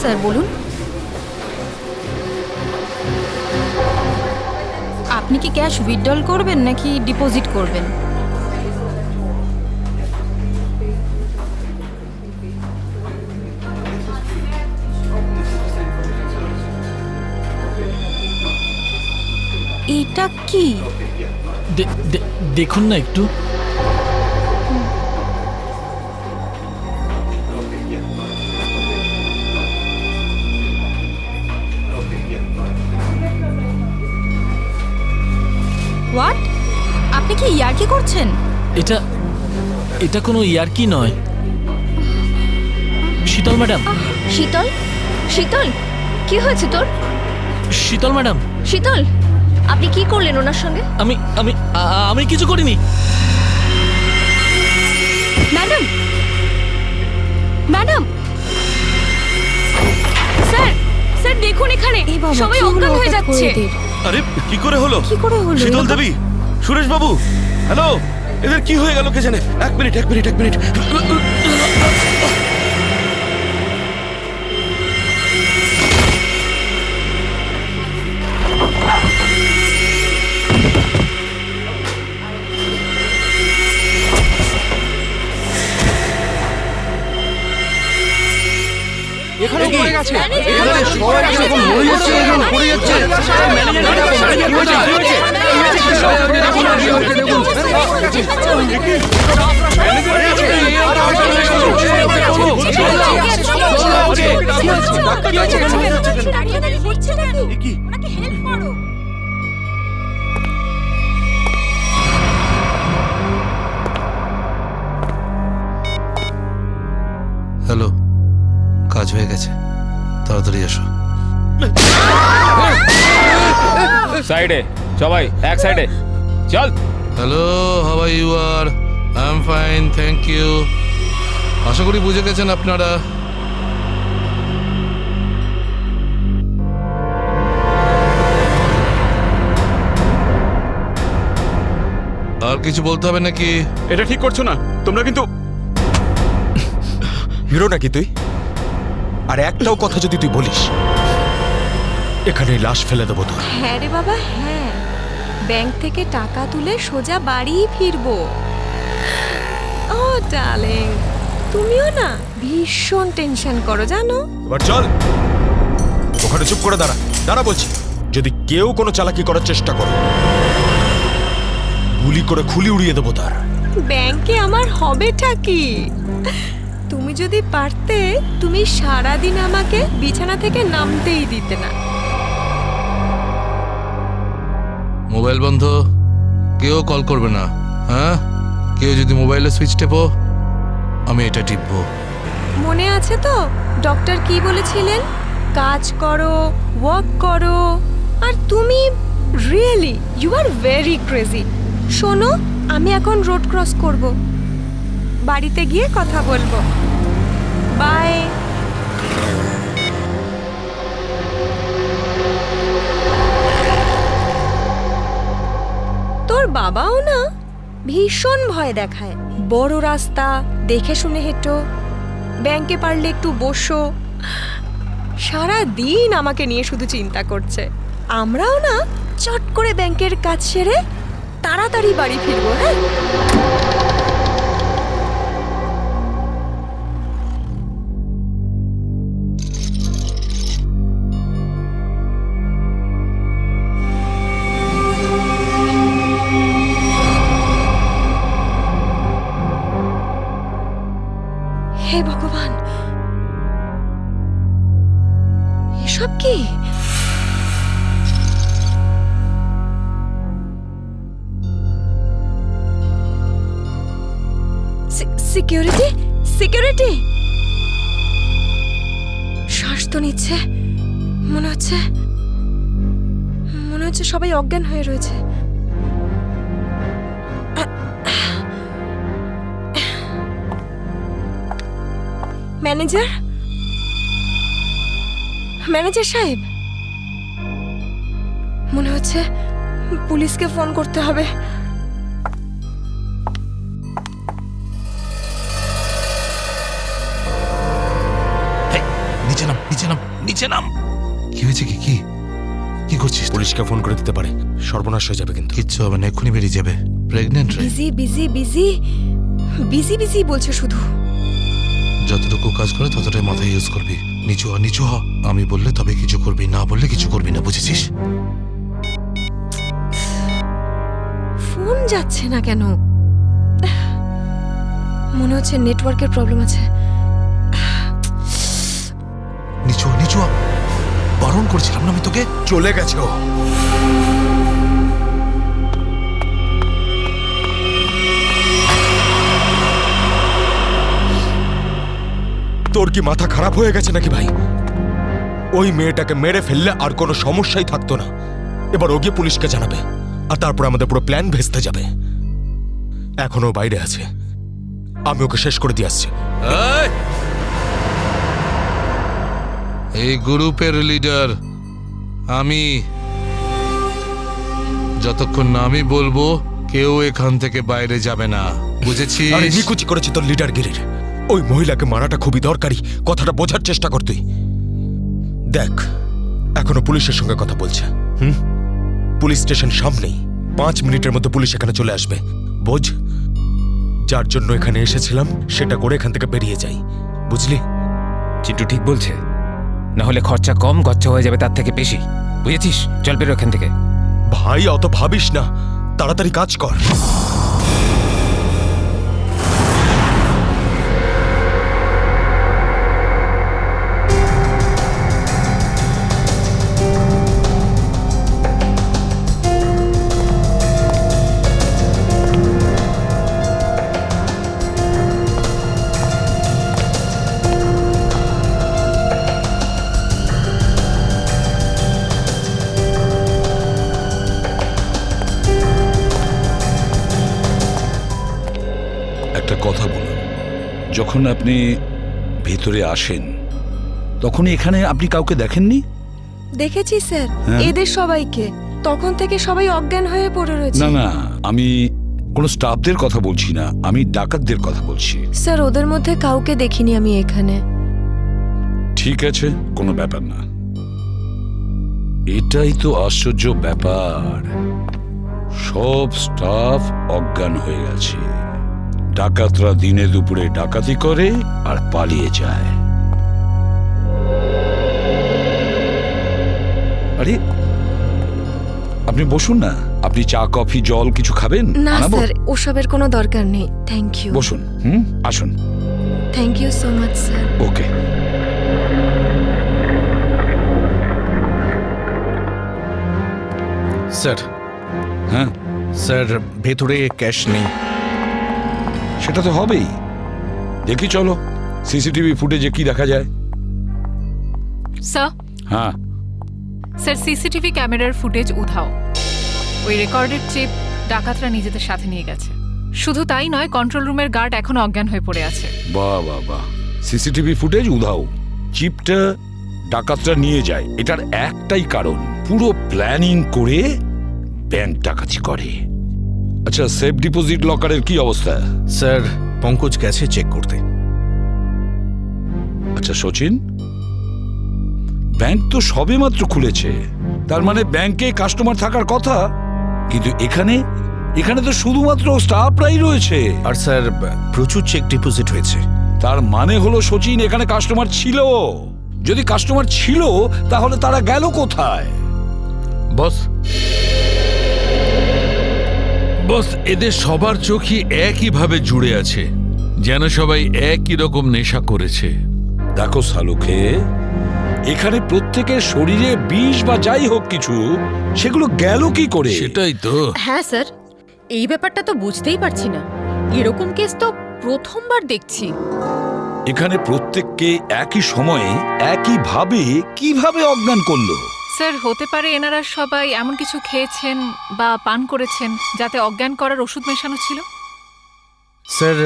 Sir বলুন। আপনি কি ক্যাশ উইথড্রল করবেন নাকি ডিপোজিট করবেন? এটা কি? দেখুন না একটু। হোয়াট? আপনি কি ইয়ার্কি করছেন? এটা এটা কোনো ইয়ার্কি নয়। শীতল ম্যাডাম। শীতল, শীতল, কি হয়েছে তোর? শীতল ম্যাডাম। শীতল, আপনি কি করলেন ওনার সঙ্গে? আমি আমি আমি কিছু করিনি। ম্যাডাম, ম্যাডাম, স্যার, স্যার দেখুন এখানে এই বাবা, সবাই কি হলো অজ্ঞান হয়ে হঠাৎ করে যাচ্ছে। এদের? আরে কি করে হলো? কি করে হলো? শীতল দেবী, সুরেশ বাবু, হ্যালো, এদের কি হয়ে গেল কে জানে? এক মিনিট। এখানে পড়ে গেছে। এখানে সবাই এরকম মরে যাচ্ছে, এরকম পড়ে যাচ্ছে। হ্যালো, কাজ হয়ে গেছে, তাড়াতাড়ি এসো। সাইডে সবাই, এক সাইডে চল। Hello, how are you? আর I am fine, thank you. আশা করি বুঝে গেছেন আপনারা। আর কিছু বলতে হবে নাকি? এটা ঠিক করছো না তোমরা কিন্তু। হিরো নাকি তুই? আর একটাও কথা যদি তুই বলিস, এখানে লাশ ফেলে দেবো তোর। হ্যাঁ রে বাবা, হ্যাঁ, ব্যাংক থেকে টাকা তুলে সোজা বাড়ি ফিরবো। ও ডার্লিং, তুমিও না ভীষণ টেনশন করো জানো। এবার চল, ওখানে চুপ করে দাঁড়া, দাঁড়া বলছি। যদি কেউ কোনো চালাকি করার চেষ্টা করে, গুলি করে খুলি উড়িয়ে দেবো তার। ব্যাংকে আমার হবেটা কি? তুমি যদি পারতে, তুমি সারাদিন আমাকে বিছানা থেকে নামতেই দিতে না। মোবাইল বন্ধ, কেউ কল করবে না। হ্যাঁ, কেউ যদি মোবাইলে সুইচ টেপো, আমি এটা টিপবো। মনে আছে তো ডক্টর কি বলেছিলেন? কাজ করো, ওয়ার্ক করো। আর তুমি really you are very crazy. শোনো, আমি এখন রোড ক্রস করব, বাড়িতে গিয়ে কথা বলবো। বাই। তোর বাবাও না ভীষণ ভয় দেখায়। বড় রাস্তা দেখে শুনে হেঁটো, ব্যাংকে পারলে একটু বসো। সারা দিন আমাকে নিয়ে শুধু চিন্তা করছে। আমরাও না চট করে ব্যাংকের কাজ সেরে তাড়াতাড়ি বাড়ি ফিরবো। হ্যাঁ, হে ভগবান, এসব কি? Security, security. শ্বাস তো নিচ্ছে, মনে হচ্ছে সবাই অজ্ঞান হয়ে রয়েছে। ম্যানেজার, ম্যানেজার সাহেব, মনে হচ্ছে পুলিশকে ফোন করতে হবে। নিচে নাম, নিচে নাম। নিচে নাম। কি হয়েছে? কি কি কি করছিস? পুলিশকে ফোন করে দিতে পারে, সর্বনাশ হয়ে যাবে কিন্তু। কিচ্ছু হবে না, এক্ষুনি বেরিয়ে যাবে। প্রেগনেন্ট রে। Busy busy busy busy busy বলছে শুধু। যতটুকু কাজ করে ততটাই মাথায় ইউজ করবি। নিচু হ, নিচু হ। আমি বললে তবে কিছু করবি, না বললে কিছু করবি না, বুঝেছিস? ফোন যাচ্ছে না কেন? মনে হচ্ছে নেটওয়ার্কের প্রবলেম আছে। নিচু হ, নিচু হ। বারণ করছিলাম না আমি তোকে? চলে গেছে ও। তোর কি মাথা খারাপ হয়ে গেছে নাকি ভাই? ওই মেয়েটাকে মেরে ফেললে আর কোনো সমস্যাই থাকতো না। এবার ও গিয়ে পুলিশকে জানাবে, আর তারপর আমাদের পুরো প্ল্যান ভেস্তে যাবে। এখনো বাইরে আছে, আমি ওকে শেষ করে দিয়ে আসছি। এই গ্রুপের লিডার আমি। যতক্ষণ না আমি বলবো কেউ এখান থেকে বাইরে যাবে না, বুঝেছিস? আরে নিকুচি করেছি তোর লিডারগিরির। ওই মহিলাকে মারাটা খুবই দরকারি, কথাটা বোঝার চেষ্টা কর তুই। দেখ, এখনো পুলিশের সঙ্গে কথা বলছে। পুলিশ স্টেশন সামনেই, 5 মিনিটের মধ্যে পুলিশ এখানে চলে আসবে। বোঝ, যার জন্য এখানে এসেছিলাম সেটা করে এখান থেকে বেরিয়ে যাই, বুঝলি? চিন্টু ঠিক বলছে, না হলে খরচা কম, গচ্ছা হয়ে যাবে তার থেকে বেশি, বুঝেছিস? চল বেরো এখান থেকে। ভাই অত ভাবিস না, তাড়াতাড়ি কাজ কর। একটা কথা বলুন, যখন আপনি ভিতরে আসেন তখন এখানে আপনি কাউকে দেখেননি? দেখেছি স্যার, হ্যাঁ। এদের সবাইকে। তখন থেকে সবাই অজ্ঞান হয়ে পড়ে রয়েছে। না না, আমি কোনো স্টাফদের কথা বলছি না, আমি ডাকাতদের কথা বলছি। স্যার, ওদের মধ্যে কাউকে দেখিনি আমি এখানে। ঠিক আছে, কোনো ব্যাপার না। এটাই তো আশ্চর্য ব্যাপার, সব স্টাফ অজ্ঞান হয়ে গেছে। ডাকাতরা দিনে দুপুরে ডাকাতি করে আর পালিয়ে যায়। আরে আপনি বসুন না, আপনি চা কফি জল কিছু খাবেন? না আনাবো? স্যার, ওসবের কোনো দরকার নেই। Thank you. বসুন, আসুন। Thank you so much sir. Okay. Sir, হ্যাঁ স্যার ভেতরে ক্যাশ নেই। সেটা তো হবেই। দেখি চলো সিসিটিভি ফুটেজে কি দেখা যায়। স্যার হ্যাঁ, স্যার সিসিটিভি ক্যামেরার ফুটেজ উধাও। ওই রেকর্ডের চিপ ডাকাতরা নিজেদের সাথে নিয়ে গেছে। শুধু তাই নয়, কন্ট্রোল রুমের গার্ড এখনো অজ্ঞান হয়ে পড়ে আছে। বাহ বাহ বাহ, সিসিটিভি ফুটেজ উধাও, চিপটা ডাকাতরা নিয়ে যায়, এটার একটাই কারণ, পুরো প্ল্যানিং করে ব্যাংক ডাকাতি করে। আচ্ছা, সেফ ডিপোজিট লকারের কি অবস্থা? স্যার, পঙ্কজ গেছে চেক করতে। আচ্ছা সচিন, ব্যাংক তো সবেমাত্র খুলেছে, তার মানে ব্যাংকে কাস্টমার থাকার কথা, কিন্তু এখানে তো শুধুমাত্র স্টাফরাই রয়েছে। আর স্যার, প্রচুর চেক ডিপোজিট হয়েছে। তার মানে হলো সচিন, এখানে কাস্টমার ছিল। যদি কাস্টমার ছিল তাহলে তারা গেল কোথায়? বস, এদের সবার চোখই একইভাবে জুড়ে আছে, যেন সবাই একই রকম নেশা করেছে। দেখো সালুকে, এখানে প্রত্যেকের শরীরে বিষ বা যাই হোক কিছু, সেগুলো গেল কি করে? সেটাই তো। হ্যাঁ স্যার, এই ব্যাপারটা তো বুঝতেই পারছি না। এরকম কেস তো প্রথমবার দেখছি। এখানে প্রত্যেককে একই সময়ে একইভাবে কিভাবে অজ্ঞান করলো? স্যার, হতে পারে এনারা সবাই এমন কিছু খেয়েছেন বা পান করেছেন যাতে অজ্ঞান করার ওষুধ মেশানো ছিল। স্যার,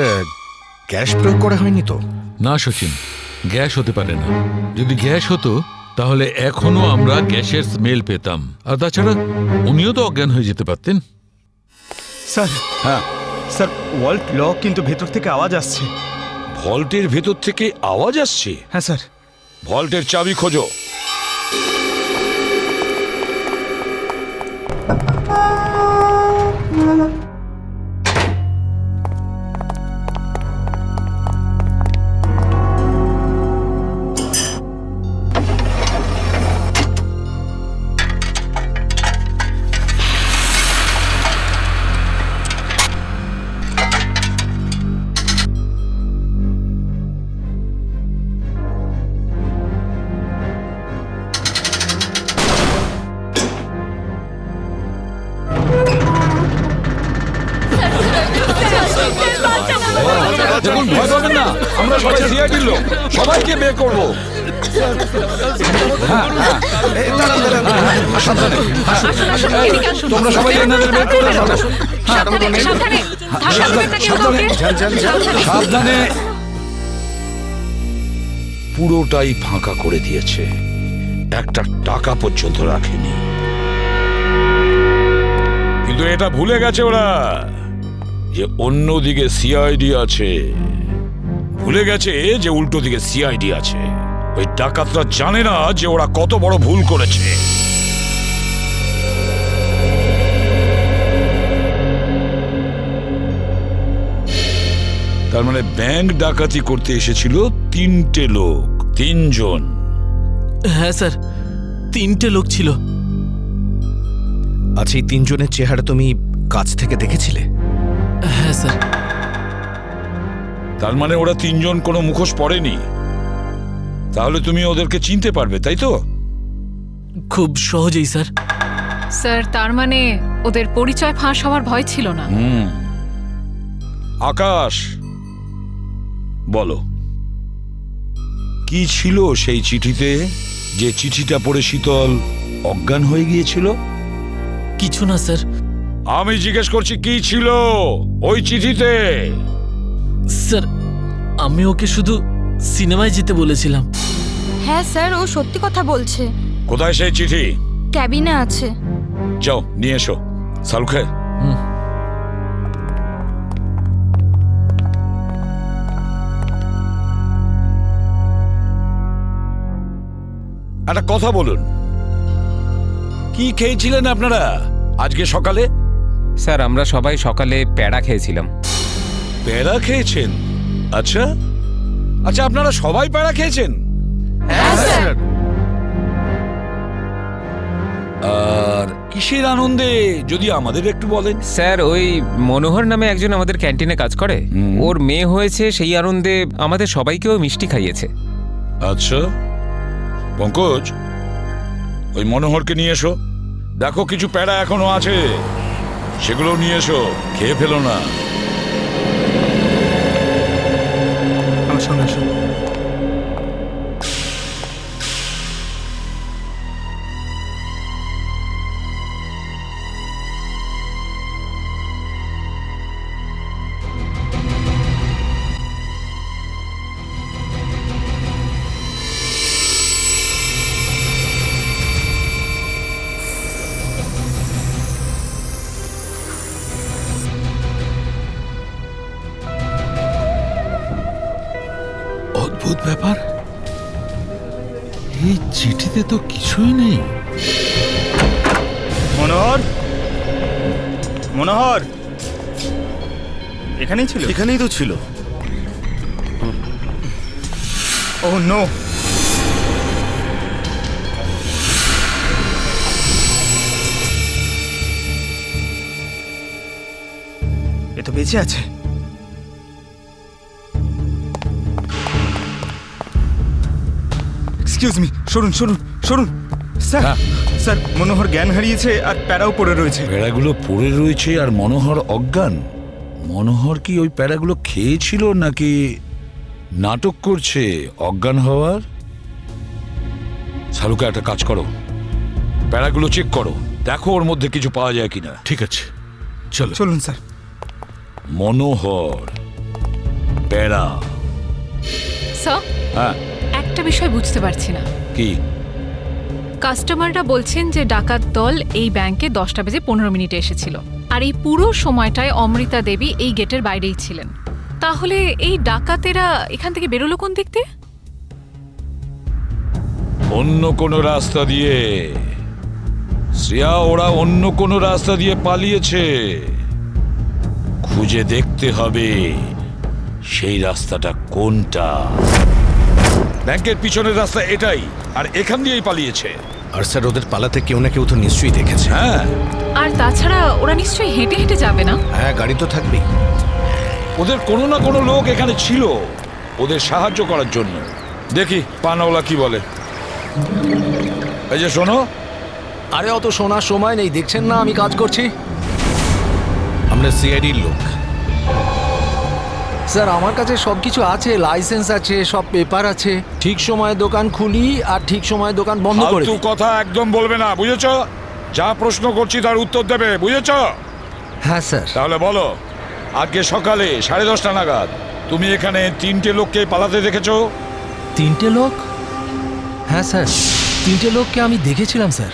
গ্যাস প্রয়োগ করা হয়নি তো? না সচিন, গ্যাস হতে পারে না। যদি গ্যাস হতো তাহলে এখনো আমরা গ্যাসের স্মেল পেতাম। আর তাছাড়া উনিও তো অজ্ঞান হয়ে যেতে পারতেন। স্যার, হ্যাঁ স্যার ওয়াল্ট লক, কিন্তু ভেতর থেকে আওয়াজ আসছে। ভল্টের ভেতর থেকে আওয়াজ আসছে? হ্যাঁ স্যার। ভল্টের চাবি খোঁজো। দেখুন, ভয় পাবেন না, আমরা সবাই সিআইডির লোক, সবাইকে বের করবো। এদিকে আসুন। তোমরা সবাই এনাদের বের করে ফেলো। সাবধানে, সাবধানে। ধাক্কা দেবেন না কেউ কাউকে। সাবধানে। সাবধানে। পুরোটাই ফাঁকা করে দিয়েছে, একটা টাকা পর্যন্ত রাখেনি। কিন্তু এটা ভুলে গেছে ওরা যে অন্যদিকে সিআইডি আছে। ভুলে গেছে যে উল্টো দিকে সিআইডি আছে। ওই ডাকাতরা জানে না যে ওরা কত বড় ভুল করেছে। তার মানে ব্যাংক ডাকাতি করতে এসেছিল 3টে লোক, 3 জন। হ্যাঁ স্যার, 3টে লোক ছিল। আচ্ছা, এই 3 জনের চেহারা তুমি কাছ থেকে দেখেছিলে? হ্যাঁ স্যার। তার মানে ওরা 3 জন কোনো মুখোশ পরেনি। তাহলে তুমি ওদেরকে চিনতে পারবে, তাই তো? খুব সহজেই স্যার। স্যার, তার মানে ওদের পরিচয় ফাঁস হওয়ার ভয় ছিল না। আকাশ, বলো কি ছিল সেই চিঠিতে, যে চিঠিটা পড়ে শীতল অজ্ঞান হয়ে গিয়েছিল? কিছু না স্যার। আমি জিজ্ঞেস করছি কি ছিল ওই চিঠিতে? স্যার, আমি ওকে শুধু সিনেমায় যেতে বলেছিলাম। হ্যাঁ স্যার, ও সত্যি কথা বলছে। কোথায় সেই চিঠি? ক্যাবিনে আছে। যাও নিয়ে এসো। সালুখে, একটা কথা বলুন, কি খেয়েছিলেন আপনারা আজকে সকালে? স্যার, আমরা সবাই সকালে প্যাড়া খেয়েছিলাম। প্যাড়া খেয়েছেন? আচ্ছা আচ্ছা, আপনারা সবাই প্যাড়া খেয়েছেন? হ্যাঁ স্যার। আর কিসের আনন্দে যদি আমাদের একটু বলেন? স্যার, ওই মনোহর নামে একজন আমাদের ক্যান্টিনে কাজ করে, ওর মেয়ে হয়েছে, সেই আনন্দে আমাদের সবাইকেও মিষ্টি খাইয়েছে। আচ্ছা পঙ্কজ, ওই মনোহরকে নিয়ে এসো। দেখো কিছু প্যাড়া এখনো আছে, সেগুলো নিয়ে এসো, খেয়ে ফেলো না। আমার সঙ্গে আসুন। অদ্ভুত ব্যাপার, এই চিঠিতে তো কিছুই নেই। মনোহর, মনোহর এখানেই ছিল? এখানেই তো ছিল। ও নো, এ তো বেঁচে আছে। এক্সকিউজ মি, সরুন সরুন সরুন। স্যার, স্যার, মনোহর জ্ঞান হারিয়েছে আর প্যারাও পড়ে রয়েছে। প্যাড়াগুলো পড়ে রয়েছে আর মনোহর অজ্ঞান। মনোহর কি ওই প্যাড়াগুলো খেয়েছিল নাকি নাটক করছে অজ্ঞান হওয়ার? শালুকা, একটা কাজ করো, প্যাড়াগুলো চেক করো, দেখো ওর মধ্যে কিছু পাওয়া যায় কিনা। ঠিক আছে, চলো। চলুন স্যার। মনোহর, প্যাড়া। স্যার, হ্যাঁ, একটা বিষয় বুঝতে পারছি না। কি? কাস্টমাররা বলছেন যে ডাকাত দল এই ব্যাংকে 10:15 এসেছিল, আর এই পুরো সময়টায় অমৃতা দেবী এই গেটের বাইরেই ছিলেন। তাহলে এই ডাকাতেরা এখান থেকে বেরোলো কোন দিক দিয়ে? অন্য কোনো রাস্তা দিয়ে। শ্রেয়া, ওরা অন্য কোনো রাস্তা দিয়ে পালিয়েছে। খুঁজে দেখতে হবে সেই রাস্তাটা কোনটা। ব্যাংকের পিছনের রাস্তা এটাই, আর এখান দিয়েই পালিয়েছে। আর স্যার ওদের পালাতে কেউ না কেউ তো নিশ্চয়ই দেখেছে। হ্যাঁ, আর তাছাড়া ওরা নিশ্চয়ই হেঁটে হেঁটে যাবে না? হ্যাঁ, গাড়ি তো থাকবেই। ওদের কোনো না কোনো লোক এখানে ছিল ওদের সাহায্য করার জন্য। দেখি পানাওয়ালা কি বলে। এই যে শোনো। আরে অত শোনার সময় নেই, দেখছেন না আমি কাজ করছি। আমরা সিআইডির লোক। স্যার আমার কাছে সব কিছু আছে, লাইসেন্স আছে, সব পেপার আছে। ঠিক সময়ে দোকান খুলি আর ঠিক সময়ে দোকান বন্ধ করে ফালতু দিই। কথা একদম বলবে না, বুঝেছো? যা প্রশ্ন করছি তার উত্তর দেবে, বুঝেছো? হ্যাঁ স্যার। তাহলে বলো, আজকে সকালে 10:30 নাগাদ তুমি এখানে 3টে লোককে পালাতে দেখেছো? 3টে লোক? হ্যাঁ স্যার, 3টে লোককে আমি দেখেছিলাম স্যার।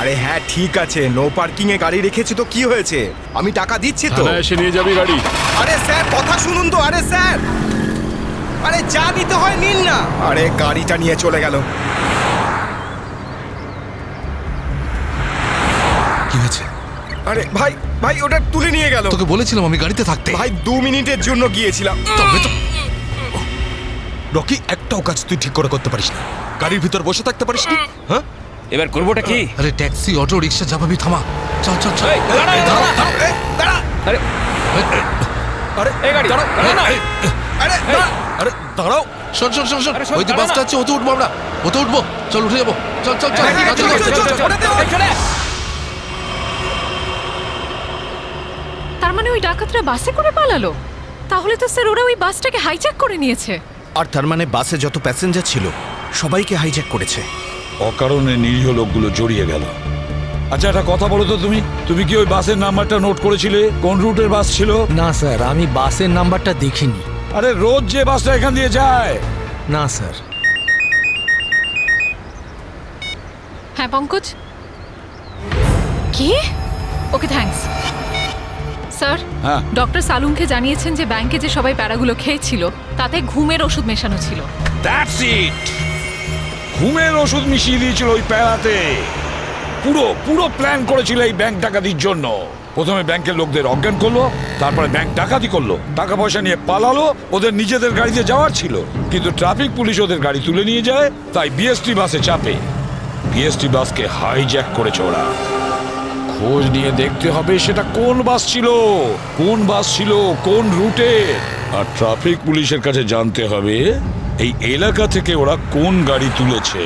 আরে হ্যাঁ ঠিক আছে, নো পার্কিং এ গাড়ি রেখেছি তো কি হয়েছে? আমি টাকা দিচ্ছি তো। এসে নিয়ে যাবি গাড়ি। আরে স্যার কথা শুনুন তো। আরে স্যার, আরে যা নিতে হয় নিন না। আরে গাড়িটা নিয়ে চলে গেল। কি হয়েছে? আরে ভাই ভাই ওটা তুলে নিয়ে গেল। তোকে বলেছিলাম আমি গাড়িতে থাকতে। ভাই 2 মিনিটের জন্য গিয়েছিলাম। তবে তো রকি, একটাও কাজ তুই ঠিক করে করতে পারিস না। গাড়ির ভিতর বসে থাকতে পারিস না? হ্যাঁ, এবার করবোটা কি? আরে ট্যাক্সি, অটো, রিক্সা যা ভাবি থামা। চল চল চল। আরে এই গাড়ি দাঁড়াও। আরে দাঁড়াও। শোন শোন শোন শোন, ওই যে বাসটা আছে ওতে উঠবো আমরা। ওতে উঠবো, চল উঠে যাবো। চল চল চল। তার মানে ওই ডাকাতরা বাসে করে পালালো? তাহলে তো স্যার ওরা ওই বাসটাকে হাইজ্যাক করে নিয়েছে। আর তার মানে বাসে যত প্যাসেঞ্জার ছিল সবাইকে হাইজ্যাক করেছে। অকারণে নিরীহ লোকগুলো জড়িয়ে গেল। আচ্ছা, একটা কথা বলো তো, তুমি কি ওই বাসের নাম্বারটা নোট করেছিলে? কোন রুটের বাস ছিল? না স্যার, আমি বাসের নাম্বারটা দেখিনি। আরে রোজ যে বাসটা এখান দিয়ে যায়। না স্যার। হ্যাঁ পঙ্কজ। কি? Okay thanks. স্যার, হ্যাঁ, ডক্টর সালুনকে জানিয়েছেন যে ব্যাংকে যে সবাই প্যারাগুলো খেয়েছিল তাতে ঘুমের ওষুধ মেশানো ছিল। That's it. ঘুমের ওষুধ মিশিয়ে দিয়েছিল ওই প্যারাতে। পুরো প্ল্যান করেছিল এই ব্যাংক ডাকাতির জন্য। প্রথমে ব্যাংকের লোকদের অজ্ঞান করলো, তারপরে ব্যাংক ডাকাতি করলো, টাকা পয়সা নিয়ে পালালো। ওদের নিজেদের গাড়িতে যাওয়ার ছিল, কিন্তু ট্রাফিক পুলিশ ওদের গাড়ি তুলে নিয়ে যায়, তাই বিএসটি বাসে চাপে। বিএসটি বাসকে হাইজ্যাক করেছে ওরা। খোঁজ নিয়ে দেখতে হবে সেটা কোন বাস ছিল, কোন রুটে। আর ট্রাফিক পুলিশের কাছে জানতে হবে এই এলাকা থেকে ওরা কোন গাড়ি তুলেছে।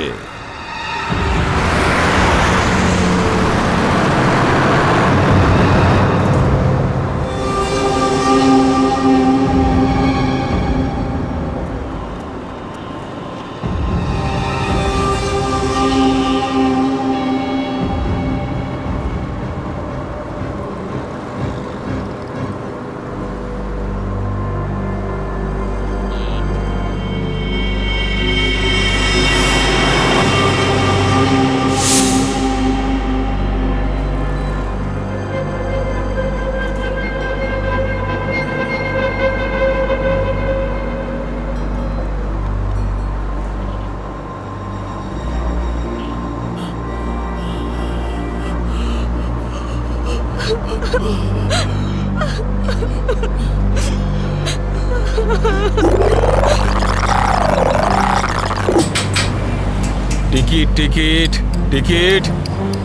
Ticket ticket ticket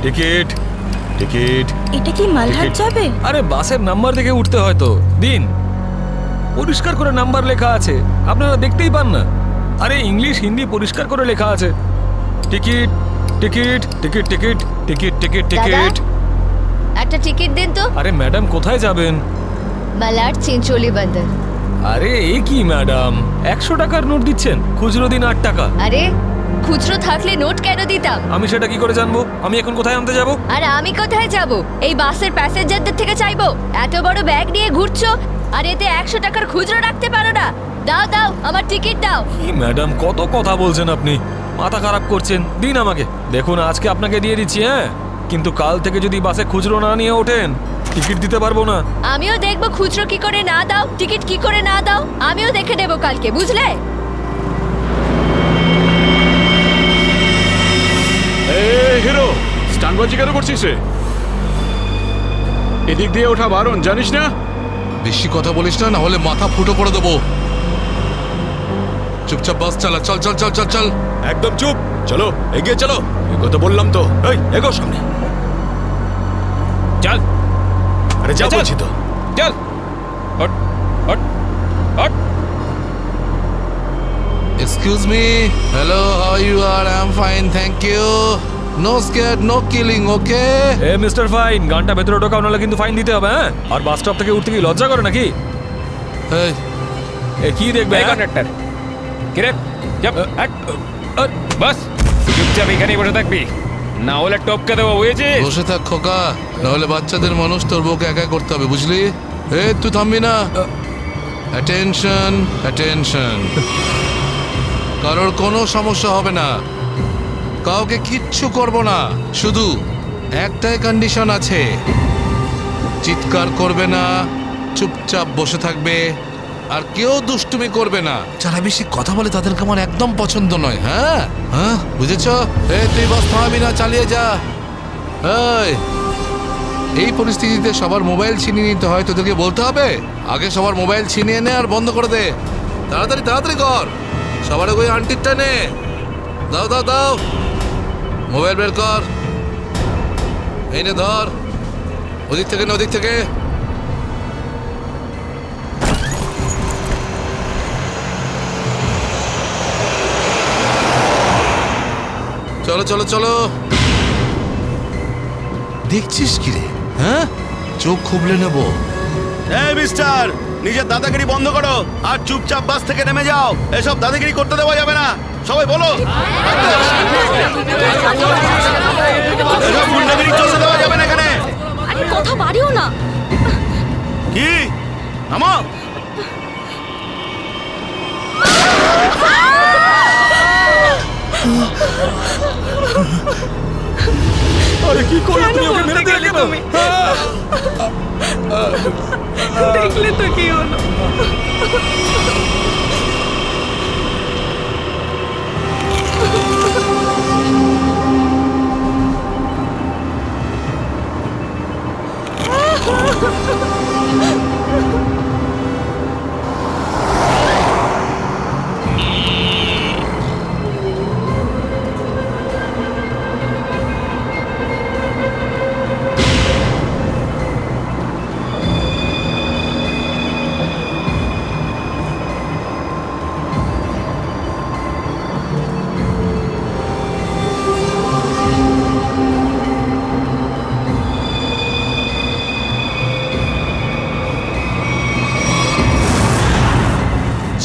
ticket ticket. এটা কি মালহাট যাবে? আরে বাসের নাম্বার দেখে উঠতে হয় তো। দিন, পরিষ্কার করে নাম্বার লেখা আছে, আপনারা দেখতেই পান না? আরে ইংলিশ হিন্দি পরিষ্কার করে লেখা আছে। Ticket ticket ticket ticket ticket ticket ticket. একটা টিকিট দিন তো। আরে ম্যাডাম কোথায় যাবেন? মালাড চিঞ্চোলি বন্দর। আরে এ কি ম্যাডাম, 100 টাকার নোট দিচ্ছেন, খুচরো দিন 8 টাকা। আরে খুচরো থাকলে নোট কেন দিতাম? আমি সেটা কি করে জানবো? আমি এখন কোথায় আনতে যাব? আর আমি কোথায় যাব? এই বাসের প্যাসেঞ্জারদের থেকে চাইবো? এত বড় ব্যাগ নিয়ে ঘুরছো আর এতে 100 টাকার খুচরো রাখতে পারো না? দাও দাও, আমার টিকিট দাও। কি ম্যাডাম, কত কথা বলছেন আপনি, মাথা খারাপ করছেন। দিন আমাকে। দেখুন আজকে আপনাকে দিয়ে দিচ্ছি, হ্যাঁ, কিন্তু কাল থেকে যদি বাসে খুচরো না নিয়ে ওঠেন টিকিট দিতে পারবো না। আমিও দেখবো খুচরো কি করে না দাও, টিকিট কি করে না দাও, আমিও দেখে নেবো কালকে, বুঝলে? গানবাজি কেন করছিস রে? এদিক দিয়ে ওঠা বারণ, জানিস না? বেশি কথা বলিস না, না হলে মাথা ফুটো করে দেবো। চুপচাপ বাস চালা, চল চল চল চল চল। একদম চুপ, চলো এগিয়ে চলো। এগো তো বললাম তো, এই এগো সামনে। চল, আরে যা চল। বলছি তো। চল, hot hot hot. Excuse me. Hello, how you are? I'm fine, thank you. No scared, no killing, okay? A mister fine, গানটা ভেতরে ঢোকাও, নাহলে কিন্তু ফাইন দিতে হবে। হ্যাঁ, আর বাস স্টপ থেকে উঠতে কি লজ্জা করে নাকি? এই, এ কি দেখবে? এই কন্ডাক্টর, কিরে চুপ, হাট। বাস চুপচাপ এখানেই বসে থাকবি, না হলে টপকে দেবো, বুঝেছিস? বসে থাক খোকা, নাহলে বাচ্চাদের মানুষ তোর বউকে একা করতে হবে, বুঝলি? তুই থামবি না। Attention, attention. কারোর কোনো সমস্যা হবে না, কাউকে কিচ্ছু করব না। শুধু একটাই কন্ডিশন আছে, চিৎকার করবে না, চুপচাপ বসে থাকবে, আর কেউ দুষ্টুমি করবে না। যারা বেশি কথা বলে তাদেরকে আমার একদম পছন্দ নয়। হ্যাঁ হ্যাঁ, বুঝেছ? তুই বাস থামাবি না, চালিয়ে যা। এই পরিস্থিতিতে সবার মোবাইল ছিনিয়ে নিতে হয়, তোদেরকে বলতে হবে আগে সবার মোবাইল ছিনিয়ে নে আর বন্ধ করে দে। তাড়াতাড়ি তাড়াতাড়ি কর, সবার ওই আন্টিরটা নে। দাও দাও দাও, মোবাইল বের কর। এই নে ধর, ওদিক থেকে না ওদিক থেকে। চলো চলো চলো। দেখছিস কি রে? হ্যাঁ, চোখ খুবলে নেবো। এই মিস্টার, নিজের দাদাগিরি বন্ধ করো আর চুপচাপ বাস থেকে নেমে যাও। এসব দাদাগিরি করতে দেওয়া যাবে না, সবাই বলো। এসব গুন্ডাগিরি চলতে দেওয়া যাবে না এখানে। আরে কথা বাড়িও না। কি নামো। আরে কি করলে তুমি? ওকে মেরে দিলে কেন? দেখলে তো কি হলো।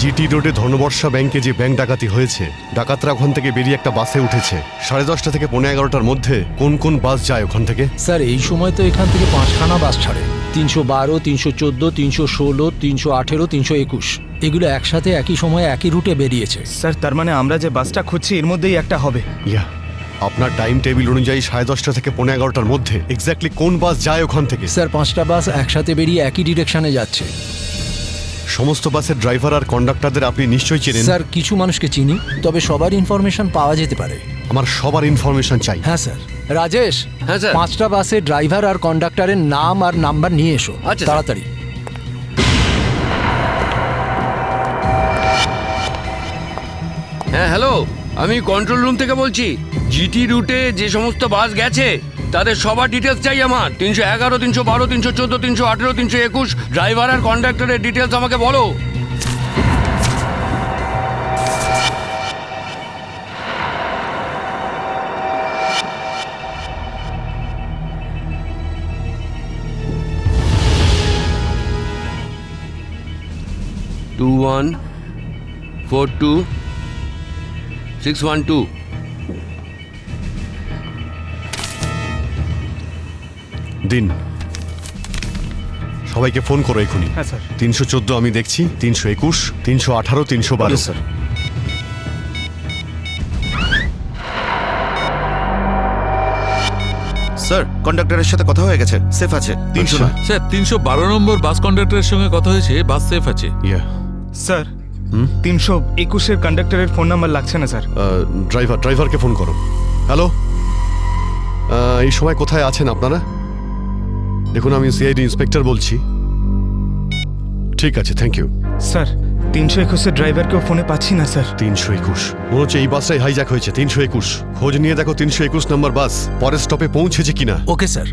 জিটি রোডে ধনবর্ষা ব্যাংকে যে ব্যাংক ডাকাতি হয়েছে, ডাকাতরা ওখান থেকে বেরিয়ে একটা বাসে উঠেছে 10:30 থেকে 11:15টার মধ্যে। কোন কোন বাস যায় ওখান থেকে? স্যার এই সময় তো এখান থেকে 5খানা বাস ছাড়ে, 312, 314, 316, 318, 321। এগুলো একসাথে একই সময়ে একই রুটে বেরিয়েছে। স্যার, তার মানে আমরা যে বাসটা খুঁজছি এর মধ্যেই একটা হবে। ইয়া, আপনার টাইম টেবিল অনুযায়ী 10:30 থেকে 11:15টার মধ্যে এক্স্যাক্টলি কোন বাস যায় ওখান থেকে? স্যার 5টা বাস একসাথে বেরিয়ে একই ডিরেকশনে যাচ্ছে। সমস্ত বাসের ড্রাইভার আর কন্ডাক্টরদের আপনি নিশ্চয়ই চেনেন? স্যার কিছু মানুষকে চিনি, তবে সবার ইনফরমেশন পাওয়া যেতে পারে। আমার সবার ইনফরমেশন চাই। হ্যাঁ স্যার। রাজেশ, হ্যাঁ স্যার। 5টা বাসের ড্রাইভার আর কন্ডাক্টরের নাম আর নাম্বার নিয়ে এসো আচ্ছা, স্যার। তাড়াতাড়ি। হ্যাঁ হ্যালো, আমি কন্ট্রোল রুম থেকে বলছি। জিটি রুটে যে সমস্ত বাস গেছে তাদের সবার ডিটেলস চাই আমার। 311, 312, 314, 318, 321 ড্রাইভার আর কন্ডাক্টরের ডিটেলস আমাকে বলো। টু 1 4 2 612। দিন, সবাইকে ফোন করো এখনই। হ্যাঁ স্যার। 314 আমি দেখছি, 321, 318, 312। স্যার। স্যার, কন্ডাক্টরের সাথে কথা হয়ে গেছে, সেফ আছে। 300 স্যার 312 নম্বর বাস কন্ডাক্টরের সঙ্গে কথা হয়েছে, বাস সেফ আছে। স্যার, 321-এর কন্ডাক্টরের ফোন নাম্বার লাগছে না স্যার। ড্রাইভারকে ফোন করো। হ্যালো এই সময় কোথায় আছেন আপনারা? দেখুন, আমি সিআইডি ইন্সপেক্টর বলছি। ঠিক আছে, থ্যাংক ইউ। স্যার 321-এর ড্রাইভারকেও ফোনে পাচ্ছি না স্যার। 321 মনে হচ্ছে এই বাসটাই হাইজ্যাক হয়েছে। 321 খোঁজ নিয়ে দেখো 321 নম্বর বাস পরের স্টপে পৌঁছেছে কিনা। Okay sir.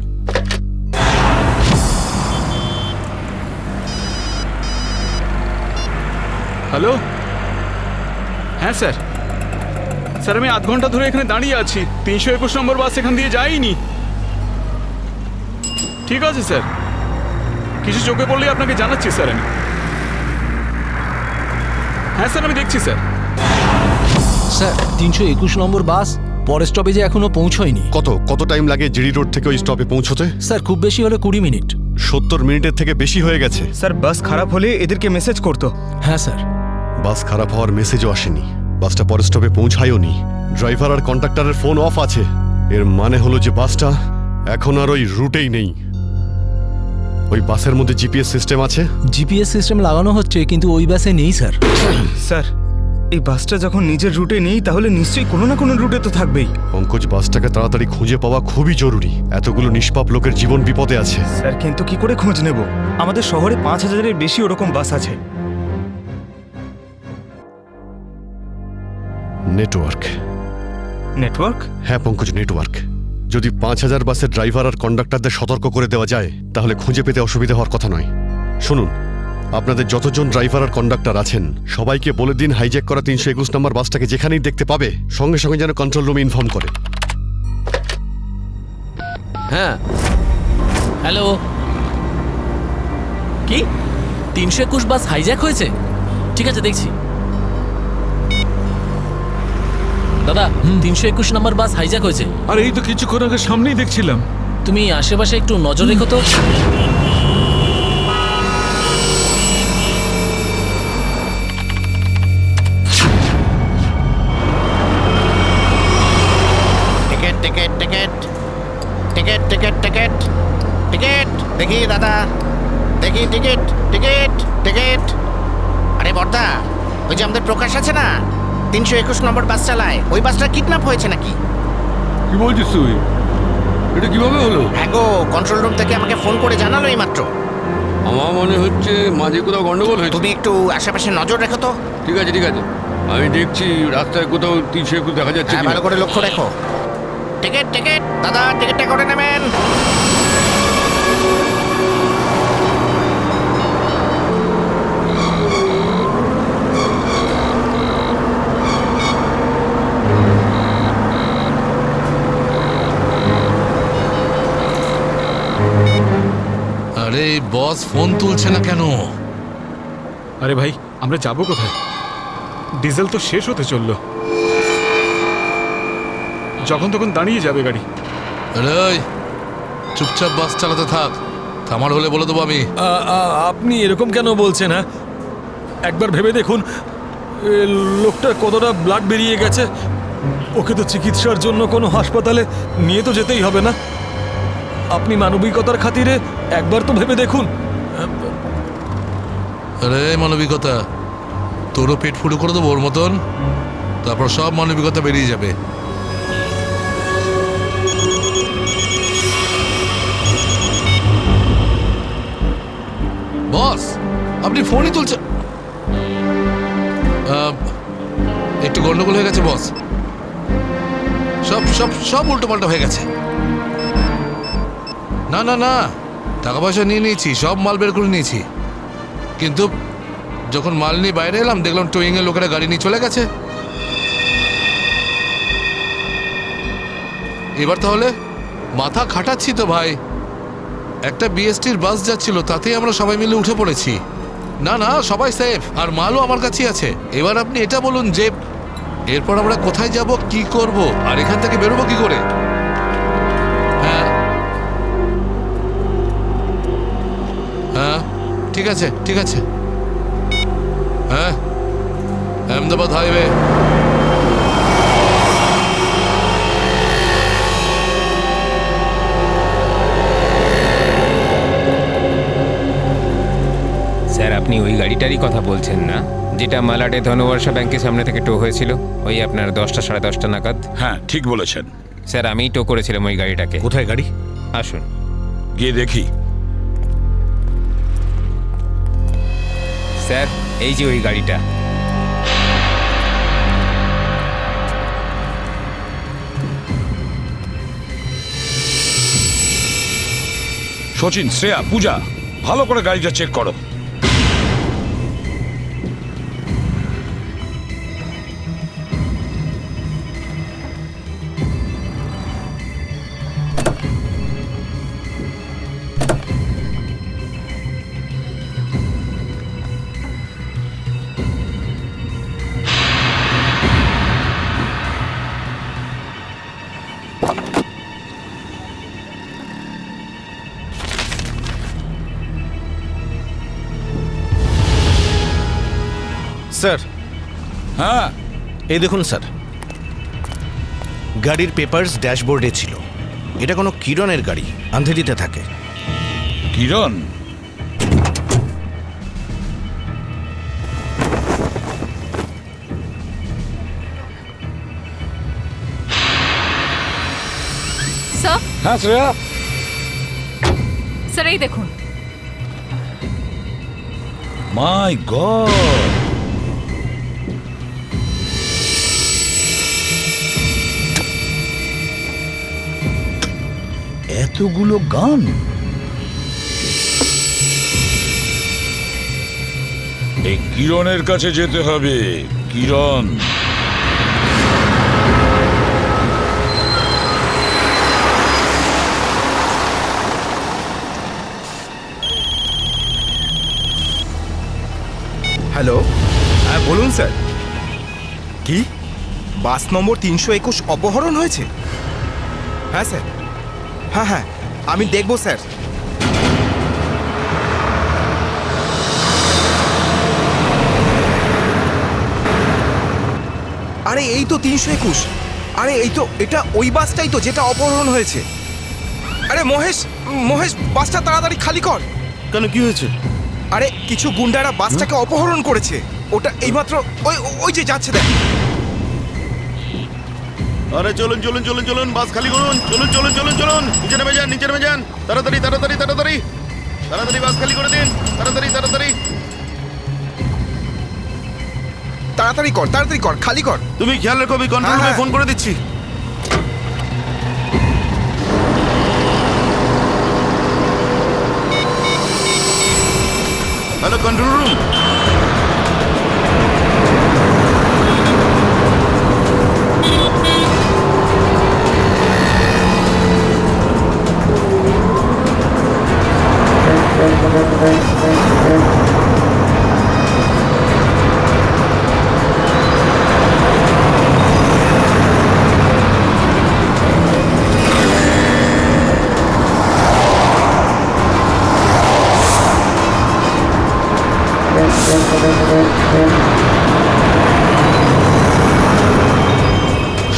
হ্যালো, হ্যাঁ স্যার। স্যার আমি আধ ঘন্টা ধরে এখানে দাঁড়িয়ে আছি। 321 নম্বর বাস এখান দিয়ে যায়নি। ঠিক আছে স্যার, কিছু চোখে পড়লেই আপনাকে জানাচ্ছি স্যার আমি। হ্যাঁ স্যার, আমি দেখছি স্যার। স্যার 321 নম্বর বাস পরের স্টপেজে এখনো পৌঁছয়নি। কত টাইম লাগে জিডি রোড থেকে ওই স্টপে পৌঁছতে? স্যার খুব বেশি হলে 20 মিনিট। 70 মিনিটের থেকে বেশি হয়ে গেছে। স্যার বাস খারাপ হলে এদেরকে মেসেজ করতো। হ্যাঁ স্যার। বাস খারাপ হওয়ার মেসেজও আসেনি, বাসটা পরের স্টপে পৌঁছায়ও নি। ড্রাইভার আর কন্ডাক্টরের ফোন অফ আছে। এর মানে হলো যে বাসটা এখন আর ওই রুটেই নেই। ওই বাসের মধ্যে জিপিএস সিস্টেম আছে? জিপিএস সিস্টেম লাগানো হচ্ছে, কিন্তু ওই বাসে নেই স্যার। স্যার এই বাসটা যখন নিজের রুটে নেই তাহলে নিশ্চয়ই কোনো না কোনো রুটে তো থাকবেই। পঙ্কজ, বাসটাকে তাড়াতাড়ি খুঁজে পাওয়া খুবই জরুরি। এতগুলো নিষ্পাপ লোকের জীবন বিপদে আছে। স্যার কিন্তু কি করে খোঁজ নেব? আমাদের শহরে 5000-এর বেশি ওরকম বাস আছে। নেটওয়ার্ক। নেটওয়ার্ক? হ্যাঁ পঙ্কজ, নেটওয়ার্ক। যদি 5000 বাসের ড্রাইভার আর কন্ডাক্টরদের সতর্ক করে দেওয়া যায় তাহলে খুঁজে পেতে অসুবিধা হওয়ার কথা নয়। শুনুন, আপনাদের যতজন ড্রাইভার আর কন্ডাক্টর আছেন সবাইকে বলে দিন হাইজ্যাক করা 321 নম্বর বাসটাকে যেখানেই দেখতে পাবে সঙ্গে সঙ্গে যেন কন্ট্রোল রুমে ইনফর্ম করে। হ্যাঁ, হ্যালো। কি 321 বাস হাইজ্যাক হয়েছে? ঠিক আছে, দেখছি। দাদা 321 নম্বর বাস হাইজ্যাক হয়েছে। আর এই তো কিছুক্ষণ আগে সামনেই দেখছিলাম। তুমি আশেপাশে একটু নজর রেখো তো। Ticket ticket ticket ticket ticket ticket ticket দেখি দাদা, দেখি টিকিট টিকিট টিকিট। আরে বর্দা, ওই যে আমাদের প্রকাশ আছে না, 321 নম্বর বাস চালায়, ওই বাসটা কিডন্যাপ হয়েছে নাকি? কি বলছিস তুই? এটা কিভাবে হলো? হ্যাঁ গো, কন্ট্রোল রুম থেকে আমাকে ফোন করে জানালো এই মাত্র। আমার মনে হচ্ছে মাঝে কোথাও গন্ডগোল হয়েছে। তুমি একটু আশেপাশে নজর রেখো তো। ঠিক আছে ঠিক আছে, আমি দেখছি রাস্তায় কোথাও 321 দেখা যাচ্ছে হ্যাঁ, কিনা। ভালো করে লক্ষ্য রেখো। টিকিট টিকিট দাদা, টিকিটটা করে নেবেন। আরে বস ফোন তুলছে না কেন? আরে ভাই, আমরা যাব কোথায়? ডিজেল তো শেষ হতে চললো, যখন তখন দাঁড়িয়ে যাবে গাড়ি। আরে চুপচাপ বাস চালাতে থাক, থামার হলে বলে দেবো আমি। আপনি এরকম কেন বলছেন? হ্যাঁ, একবার ভেবে দেখুন লোকটার কতটা ব্লাড বেরিয়ে গেছে। ওকে তো চিকিৎসার জন্য কোনো হাসপাতালে নিয়ে তো যেতেই হবে না? আপনি মানবিকতার খাতিরে একবার তো ভেবে দেখুন। আরে মানবিকতা, তোরও পেট ফুটো করে দেবো ওর মতন, তারপর সব মানবিকতা বেরিয়ে যাবে। বস আপনি ফোনই তুলছেন? একটু গন্ডগোল হয়ে গেছে বস, সব সব সব উল্টো পাল্টা হয়ে গেছে। না না না, টাকা পয়সা নিয়ে নিয়েছি, সব মাল বের করে নিয়েছি, কিন্তু যখন মাল নিয়ে বাইরে এলাম দেখলাম টোয়িং এর লোকেরা গাড়ি নিয়ে চলে গেছে। এবার তাহলে মাথা খাটাচ্ছি তো ভাই। একটা বিএসটির বাস যাচ্ছিল, তাতেই আমরা সবাই মিলে উঠে পড়েছি। না না, সবাই সেফ, আর মালও আমার কাছেই আছে। এবার আপনি এটা বলুন যে এরপর আমরা কোথায় যাব, কি করব, আর এখান থেকে বেরোবো কি করে? হ্যাঁ হ্যাঁ, ঠিক আছে ঠিক আছে। হ্যাঁ, আহমেদাবাদ হাইওয়ে। স্যার আপনি ওই গাড়িটারই কথা বলছেন না, যেটা মালাডে ধনবর্ষা ব্যাংকের সামনে থেকে টো হয়েছিল ওই আপনার 10টা সাড়ে 10টা নাগাদ? হ্যাঁ ঠিক বলেছেন। স্যার আমিই টো করেছিলাম ওই গাড়িটাকে। কোথায় গাড়ি? আসুন গিয়ে দেখি। স্যার, এই যে ওই গাড়িটা। সচিন, শ্রেয়া, পূজা, ভালো করে গাড়িটা চেক করো। স্যার। হ্যাঁ, এই দেখুন স্যার, গাড়ির পেপারস ড্যাশবোর্ডে ছিল। এটা কোনো কিরণের গাড়ি, আন্ধেরিতে থাকে। কিরণ? স্যার, হ্যাঁ শ্রেয়া। স্যার এই দেখুন। মাই গড, এতগুলো গান! এই কিরণের কাছে যেতে হবে। কিরণ, হ্যালো, হ্যাঁ বলুন স্যার। কি বাস নম্বর 321 অপহরণ হয়েছে? হ্যাঁ স্যার, হ্যাঁ হ্যাঁ আমি দেখব স্যার। আরে এই তো 321। আরে এই তো, এটা ওই বাসটাই তো যেটা অপহরণ হয়েছে। আরে মহেশ, মহেশ বাসটা তাড়াতাড়ি খালি কর। কেন, কি হয়েছে? আরে কিছু গুন্ডারা বাসটাকে অপহরণ করেছে। ওটা এইমাত্র ওই ওই যে যাচ্ছে দেখ। আরে চলুন চলুন চলুন চলুন, বাস খালি করুন। চলুন চলুন চলুন চলুন, নিচে নেমে যান, নিচে নেমে যান। তাড়াতাড়ি তাড়াতাড়ি তাড়াতাড়ি তাড়াতাড়ি বাস খালি করে দিন। তাড়াতাড়ি তাড়াতাড়ি তাড়াতাড়ি কর, তাড়াতাড়ি কর, খালি কর। তুমি খেয়াল রেখো, আমি কন্ট্রোল রুমে ফোন করে দিচ্ছি। Hello control room.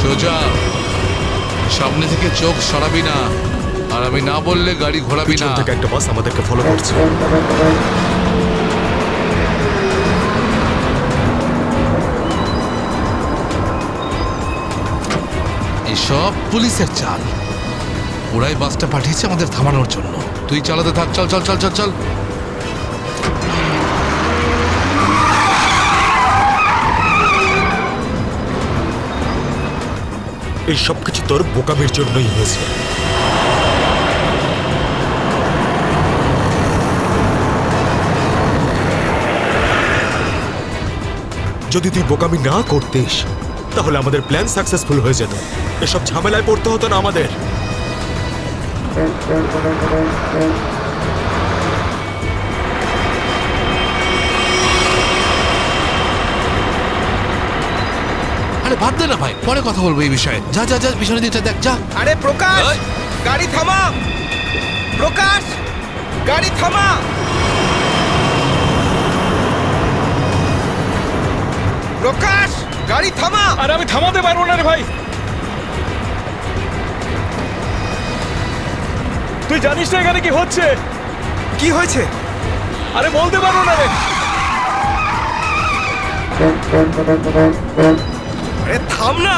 সোজা সামনে থেকে চোখ সরাবি না, আর আমি না বললে গাড়ি ঘোরাবি না। থেকে একটা বাস আমাদেরকে ফলো করছে। এসব পুলিশের চাল। ওরাই বাসটা পাঠিয়েছে আমাদের থামানোর জন্য। তুই চালাতে থাক, চল চল চল চল চল। এই সবকিছু তোর বোকামির জন্যই হয়েছে। যদি তুই বোকামি না করতিস তাহলে আমাদের প্ল্যান সাকসেসফুল হয়ে যেত। এসব ঝামেলায় পড়তে হতো না আমাদের। আরে বাদ দে না ভাই, পরে কথা বলবো এই বিষয়ে। যা যা যা, পিছনের দিকটা দেখ, যা। আরে প্রকাশ, গাড়ি থামা। প্রকাশ, গাড়ি থামা। প্রকাশ, গাড়ি থামা। আরে আমি থামাতে পারবো না রে ভাই। তুই জানিস না এখানে কি হচ্ছে? কি হয়েছে? আরে বলতে পারবো না রে। আরে থাম না।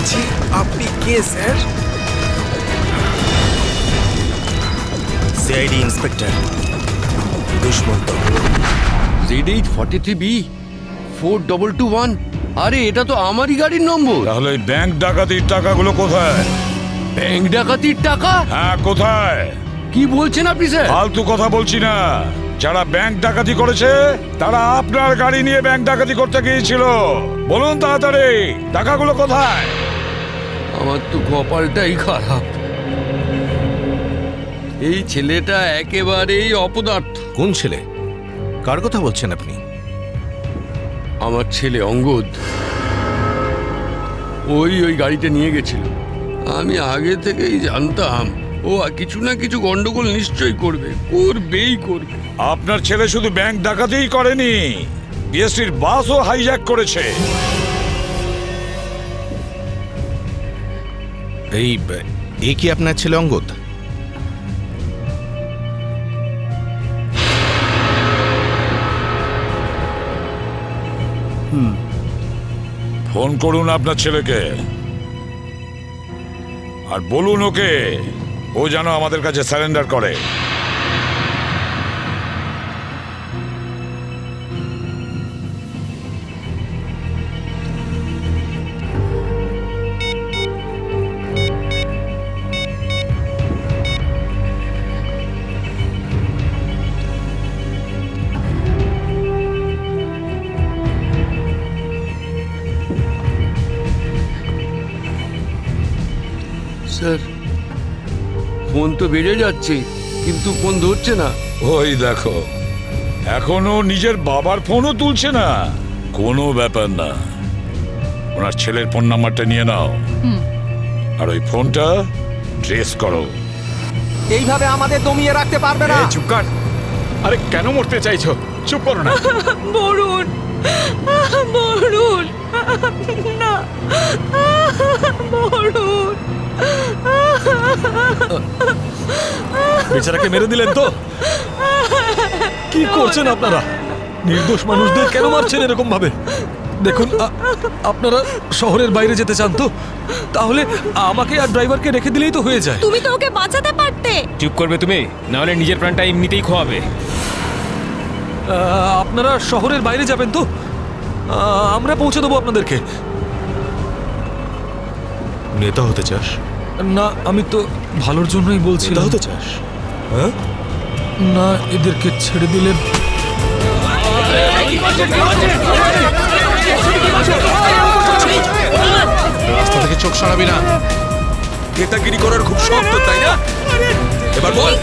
বলছি আপনি কে sir? CID inspector Dushmanta. Z843B 4221। আরে এটা তো আমারই গাড়ির নম্বর। তাহলে ওই ব্যাংক ডাকাতির টাকাগুলো কোথায়? ব্যাংক ডাকাতির টাকা? হ্যাঁ, কোথায়? কি বলছেন আপনি স্যার? ফালতু কথা বলছি না। যারা ব্যাংক ডাকাতি করেছে তারা আপনার গাড়ি নিয়ে ব্যাংক ডাকাতি করতে গিয়েছিল। বলুন তাড়াতাড়ি, টাকাগুলো কোথায়? আমার তো কপালটাই খারাপ। এই ছেলেটা একেবারেই অপদার্থ। কোন ছেলে? কার কথা বলছেন আপনি? আমার ছেলে অঙ্গদ। ওই গাড়িটা নিয়ে গেছিল। আমি আগে থেকেই জানতাম ও কিছু না কিছু গন্ডগোল নিশ্চয়ই করবেই করবে। আপনার ছেলে শুধু ব্যাংক ডাকাতিই করেনি, বিএসটির বাসও হাইজ্যাক করেছে। এই কি আপনার ছেলে অঙ্গদ? ফোন করুন আপনার ছেলেকে আর বলুন ওকে ও যেন আমাদের কাছে সারেন্ডার করে। স্যার, ফোন তো বেড়ে যাচ্ছে কিন্তু ফোন ধরছে না। ওই দেখো, এখনো নিজের বাবার ফোনও তুলছে না। কোনো ব্যাপার না, ওনার ছেলের ফোন নাম্বারটা নিয়ে নাও আর ওই ফোনটা ট্রেস করো। এইভাবে আমাদের দমিয়ে রাখতে পারবে না। চুপ কর। আরে কেন মরতে চাইছো? চুপ করো না। বরুণ, বরুণ, না, বরুণ। বেচারাকে মেরে দিলেন তো? কি করছেন আপনারা? নির্দোষ মানুষদের কেন মারছেন এরকম ভাবে? দেখুন, আপনারা শহরের বাইরে যেতে চান তো তাহলে আমাকে আর ড্রাইভারকে রেখে দিলেই তো হয়ে যায়। তুমি তো ওকে বাঁচাতে পারতে। চুপ করবে তুমি, না হলে নিজের প্রাণটা এমনিতেই খোয়াবে। আপনারা শহরের বাইরে যাবেন তো? আমরা পৌঁছে দেবো আপনাদেরকে। নেতা হতে চাস? না, আমি তো ভালোর জন্যই বলছি। নেতা হতে চাস? হ্যাঁ, না, এদেরকে ছেড়ে দিলে রাস্তা থেকে চোখ সরাবি না। নেতাগিরি করার খুব শখ তো, তাই না? এবার বল,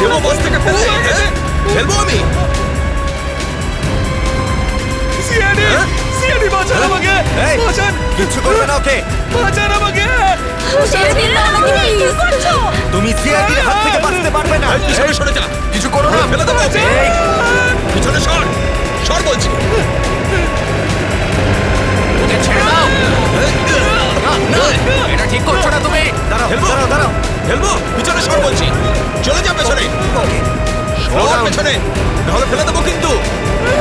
দেবো বাস থেকে ফেলতে? ফেলবো আমি? সিআইডি বাঁচান আমাকে! বাঁচান! কিছু করবে না ওকে। বাঁচান আমাকে! তুমি সিআইডির হাত থেকে বাঁচতে পারবে না। পিছনে সরে যা, কিছু করো না, ফেলে দেবো ওকে। পিছনে সর, সর বলছি। ওকে ছেড়ে দাও। না, এটা ঠিক করছো না তুমি। দাঁড়াও, ফেলবো, দাঁড়াও, দাঁড়াও। ফেলবো, পিছনে সর বলছি। চলে যা পেছনে, সর পেছনে, নাহলে ফেলে দেবো কিন্তু।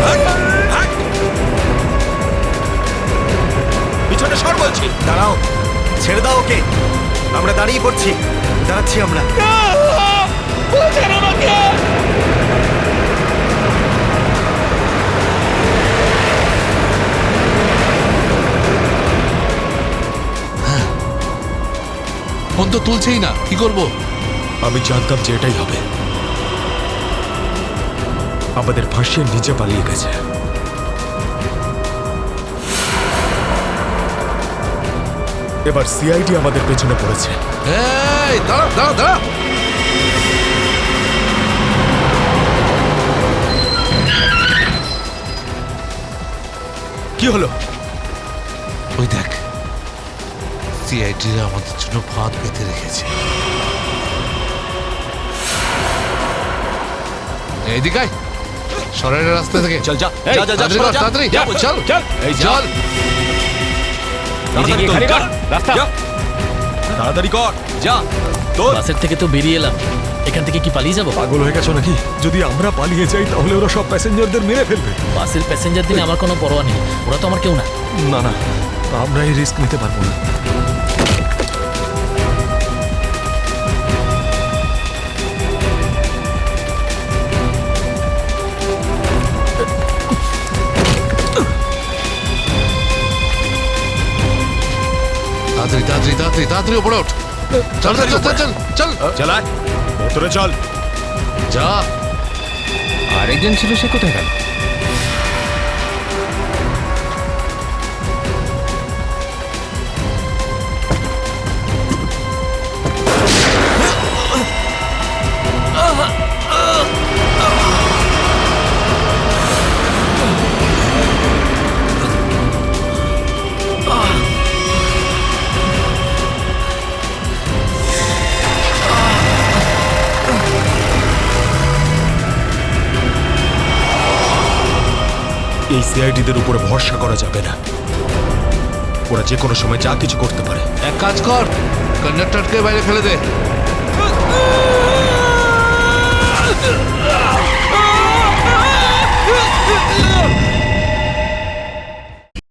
হাট, হাট। পিছনে সর বলছি। দাঁড়াও, ছেড়ে দাও ওকে। আমরা দাঁড়িয়ে পড়ছি, দাঁড়াচ্ছি আমরা। ফোন তো তুলছেই না, কি করবো? আমি জানতাম যে এটাই হবে। আমাদের ফাঁসিয়ে নিচে পালিয়ে গেছে। এবার সিআইডি আমাদের পেছনে পড়েছে। এই দাঁড়া দাঁড়া দাঁড়া। কি হলো? ওই দেখ, সিআইডিরা আমাদের জন্য ফাঁদ পেতে রেখেছে। এইদিকে আয়, সরের রাস্তা থেকে। চল যা, এই, যা, যা, যা, তাড়াতাড়ি সরা, কর, যা। তাড়াতাড়ি যা, চল চল। এই যা। চল। নিজে গিয়ে খালি কর, রাস্তা। যা। তাড়াতাড়ি কর, যা। তোর বাসের থেকে তো বেরিয়ে এলাম, এখান থেকে কি পালিয়ে যাবো? পাগল হয়ে গেছো নাকি? যদি আমরা পালিয়ে যাই তাহলে ওরা সব প্যাসেঞ্জারদের মেরে ফেলবে। বাসের প্যাসেঞ্জার দিনে আমার কোনো পরোয়া নেই, ওরা তো আমার কেউ না। না না, আমরা এই রিস্ক নিতে পারবো না। তাড়াতাড়ি তাড়াতাড়ি তাড়াতাড়ি তাড়াতাড়ি উপরে ওঠ চল চল চল চল চল চালায় ভেতরে চল যা আরেকজন ছিল, সে কোথায় গেল? এই সিআইডিদের উপরে ভরসা করা যাবে না, ওরা যে কোনো সময় যা কিছু করতে পারে। এক কাজ কর, কন্ডাক্টরকে বাইরে ফেলে দে।